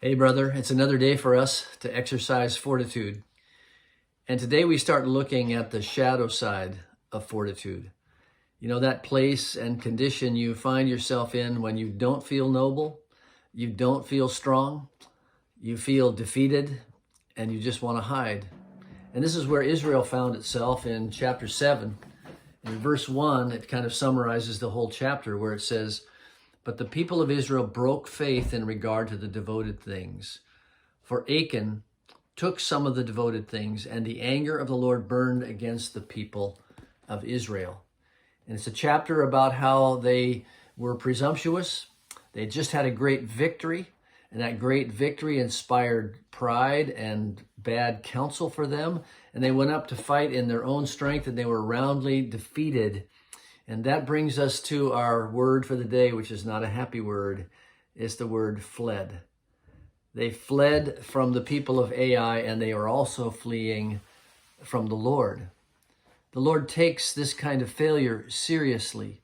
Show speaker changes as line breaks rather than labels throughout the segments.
Hey, brother, it's another day for us to exercise fortitude. And today we start looking at the shadow side of fortitude. You know, that place and condition you find yourself in when you don't feel noble, you don't feel strong, you feel defeated, and you just want to hide. And this is where Israel found itself in chapter 7. In verse 1, it kind of summarizes the whole chapter where it says, "But the people of Israel broke faith in regard to the devoted things. For Achan took some of the devoted things, and the anger of the Lord burned against the people of Israel." And it's a chapter about how they were presumptuous. They just had a great victory, and that great victory inspired pride and bad counsel for them. And they went up to fight in their own strength, and they were roundly defeated. And that brings us to our word for the day, which is not a happy word. It's the word fled. They fled from the people of Ai, and they are also fleeing from the Lord. The Lord takes this kind of failure seriously.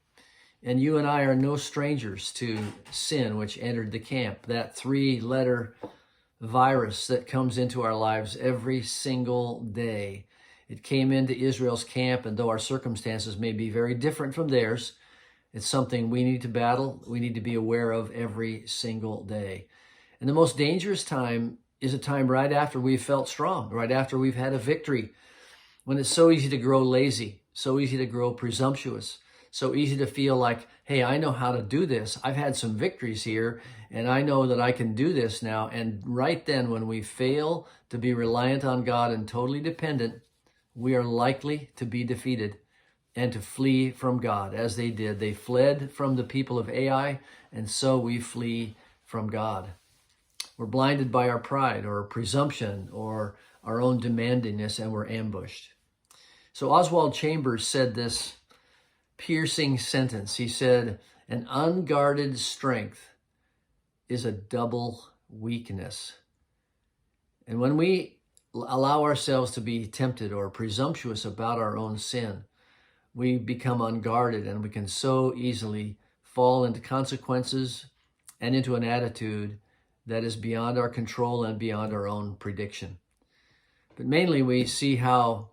And you and I are no strangers to sin, which entered the camp. That 3-letter virus that comes into our lives every single day. It came into Israel's camp, and though our circumstances may be very different from theirs, it's something we need to battle, we need to be aware of every single day. And the most dangerous time is a time right after we've felt strong, right after we've had a victory, when it's so easy to grow lazy, so easy to grow presumptuous, so easy to feel like, hey, I know how to do this. I've had some victories here, and I know that I can do this now. And right then, when we fail to be reliant on God and totally dependent, we are likely to be defeated and to flee from God, as they did. They fled from the people of Ai, and so we flee from God. We're blinded by our pride or presumption or our own demandingness, and we're ambushed. So Oswald Chambers said this piercing sentence. He said, "An unguarded strength is a double weakness." And when we allow ourselves to be tempted or presumptuous about our own sin, we become unguarded, and we can so easily fall into consequences and into an attitude that is beyond our control and beyond our own prediction. But mainly we see how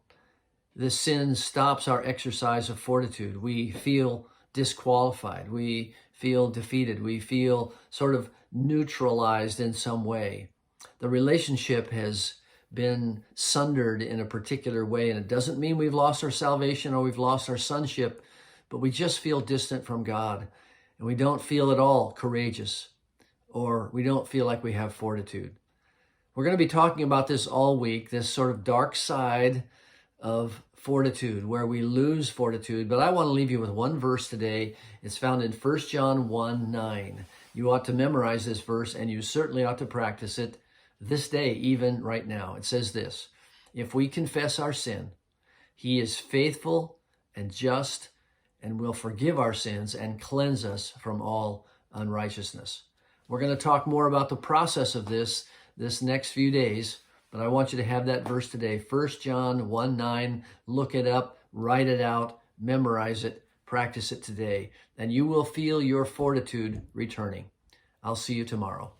the sin stops our exercise of fortitude. We feel disqualified. We feel defeated. We feel sort of neutralized in some way. The relationship has been sundered in a particular way, and it doesn't mean we've lost our salvation or we've lost our sonship, but we just feel distant from God, and we don't feel at all courageous, or we don't feel like we have fortitude. We're going to be talking about this all week, this sort of dark side of fortitude, where we lose fortitude. But I want to leave you with one verse today. It's found in 1 John 1:9. You ought to memorize this verse, and you certainly ought to practice it this day, even right now. It says this: "If we confess our sin, he is faithful and just and will forgive our sins and cleanse us from all unrighteousness." We're going to talk more about the process of this next few days, but I want you to have that verse today. 1 John 1:9. Look it up, write it out, memorize it, practice it today, and you will feel your fortitude returning. I'll see you tomorrow.